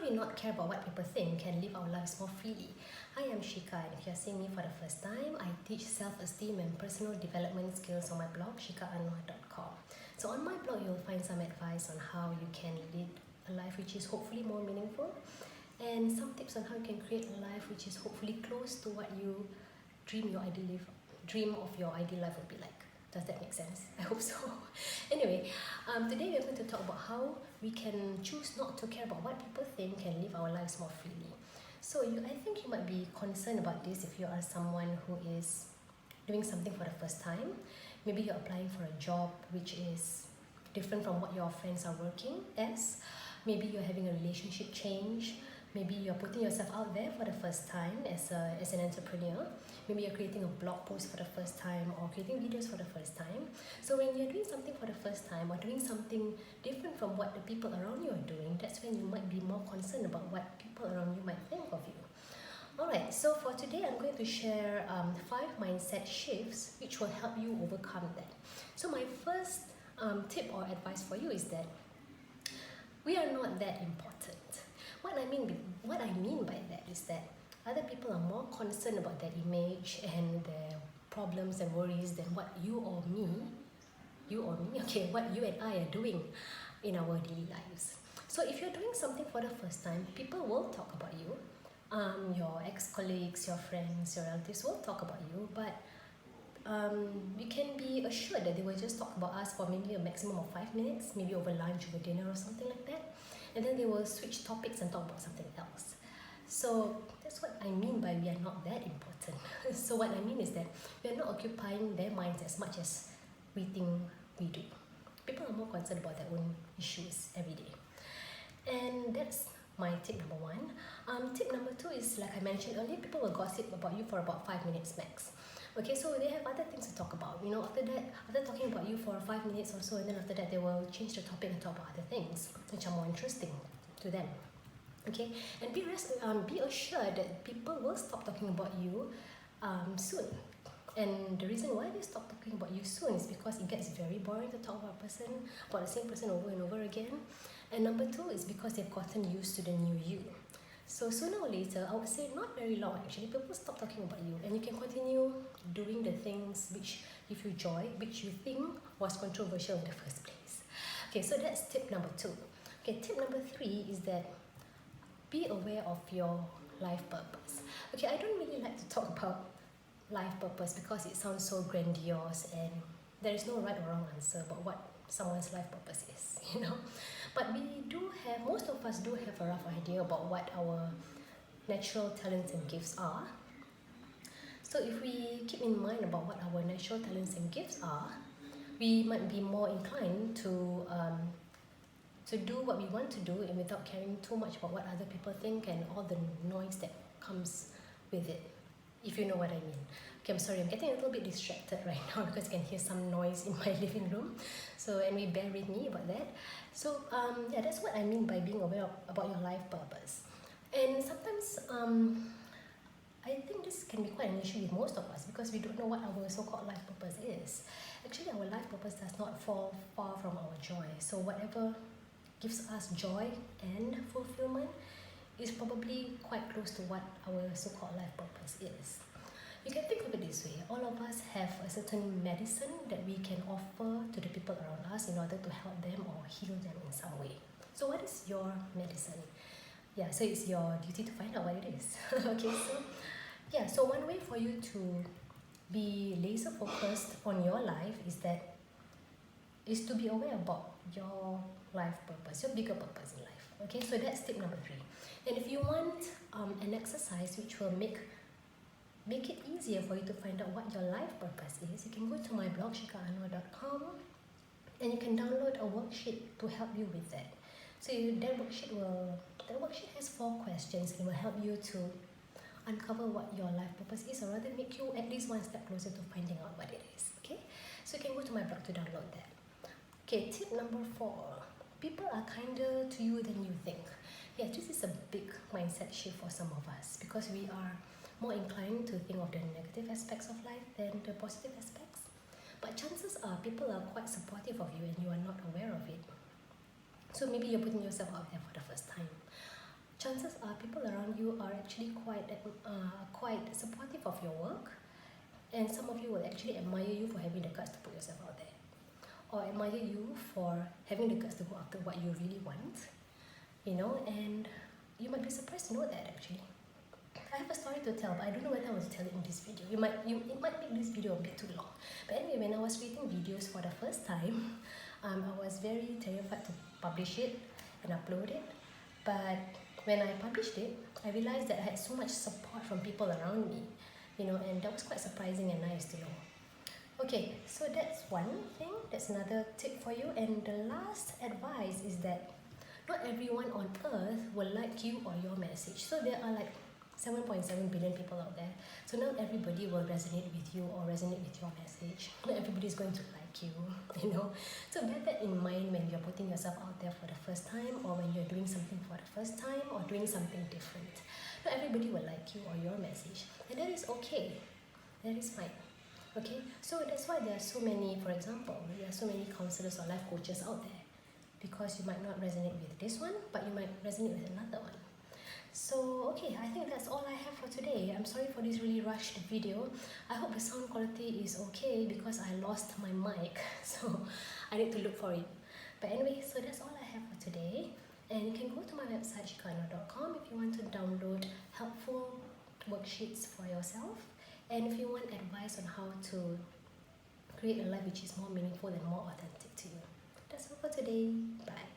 we not care about what people think and live our lives more freely? Hi, I'm Shika, and if you're seeing me for the first time, I teach self-esteem and personal development skills on my blog, shikaanwar.com. So on my blog, you'll find some advice on how you can lead a life which is hopefully more meaningful, and some tips on how you can create a life which is hopefully close to what you dream of your ideal life would be like. Does that make sense? I hope so. Anyway, today we're going to talk about how we can choose not to care about what people think and live our lives more freely. So I think you might be concerned about this if you are someone who is doing something for the first time. Maybe you're applying for a job which is different from what your friends are working as. Maybe you're having a relationship change. Maybe you're putting yourself out there for the first time as an entrepreneur. Maybe you're creating a blog post for the first time or creating videos for the first time. So when you're doing something for the first time or doing something different from what the people around you are doing, that's when you might be more concerned about what people around you might think of you. Alright, so for today I'm going to share 5 mindset shifts which will help you overcome that. So my first tip or advice for you is that we are not that important. What I mean by that is that other people are more concerned about their image and their problems and worries than what what you and I are doing in our daily lives. So if you're doing something for the first time, people will talk about you. Your ex-colleagues, your friends, your relatives will talk about you, but you can be assured that they will just talk about us for maybe a maximum of 5 minutes, maybe over lunch, over dinner or something like that. And then they will switch topics and talk about something else. So that's what I mean by we are not that important. So what I mean is that we are not occupying their minds as much as we think we do. People are more concerned about their own issues every day. And that's my tip number 1. Tip number 2 is, like I mentioned earlier, people will gossip about you for about 5 minutes max. Okay, so they have other things to talk about. After talking about you for 5 minutes or so, and then after that they will change the topic and talk about other things which are more interesting to them. Okay, and be assured that people will stop talking about you soon. And the reason why they stop talking about you soon is because it gets very boring to talk about the same person over and over again. And number 2 is because they've gotten used to the new you. So sooner or later, I would say not very long actually, people stop talking about you and you can continue doing the things which give you joy, which you think was controversial in the first place. Okay, so that's tip number 2. Okay, tip number 3 is that be aware of your life purpose. Okay, I don't really like to talk about life purpose because it sounds so grandiose and there is no right or wrong answer about what someone's life purpose is, But most of us do have a rough idea about what our natural talents and gifts are. So if we keep in mind about what our natural talents and gifts are, we might be more inclined to do what we want to do and without caring too much about what other people think and all the noise that comes with it, if you know what I mean. Okay, I'm sorry, I'm getting a little bit distracted right now because you can hear some noise in my living room. So, and we bear with me about that. So, that's what I mean by being aware about your life purpose. And sometimes, I think this can be quite an issue with most of us because we don't know what our so-called life purpose is. Actually, our life purpose does not fall far from our joy. So whatever gives us joy and fulfillment is probably quite close to what our so-called life purpose is. You can think of it this way: all of us have a certain medicine that we can offer to the people around us in order to help them or heal them in some way. So what is your medicine? Yeah, so it's your duty to find out what it is. Okay, so one way for you to be laser focused on your life is to be aware about your life purpose, your bigger purpose in life. Okay, so that's tip number 3. And if you want an exercise which will make it easier for you to find out what your life purpose is, you can go to my blog, shikaanwar.com, and you can download a worksheet to help you with that. So that worksheet has 4 questions and will help you to uncover what your life purpose is, or rather make you at least one step closer to finding out what it is. Okay, so you can go to my blog to download that. Okay, tip number 4: people are kinder to you than you think. Yeah, this is a big mindset shift for some of us because we are more inclined to think of the negative aspects of life than the positive aspects. But chances are people are quite supportive of you and you are not aware of it. So maybe you're putting yourself out there for the first time. chances are people around you are actually quite supportive of your work, and some of you will actually admire you for having the guts to put yourself out there, or admire you for having the guts to go after what you really want, and you might be surprised to know that actually. I have a story to tell, but I don't know whether I want to tell it in this video. It might make this video a bit too long. But anyway, when I was creating videos for the first time, I was very terrified to publish it and upload it. But when I published it, I realized that I had so much support from people around me, and that was quite surprising and nice to know. Okay, so that's one thing. That's another tip for you. And the last advice is that not everyone on earth will like you or your message. So there are like 7.7 billion people out there. So not everybody will resonate with you or resonate with your message. Not everybody is going to like you, So bear that in mind when you're putting yourself out there for the first time, or when you're doing something for the first time, or doing something different. Not everybody will like you or your message. And that is okay. That is fine. Okay, so that's why there are so many, for example, there are so many counselors or life coaches out there, because you might not resonate with this one, but you might resonate with another one. So okay, I think that's all I have for today. I'm sorry for this really rushed video. I hope the sound quality is okay, because I lost my mic, so I need to look for it. But anyway, so that's all I have for today. And you can go to my website shikano.com if you want to download helpful worksheets for yourself, and if you want advice on how to create a life which is more meaningful and more authentic to you. That's all for today. Bye.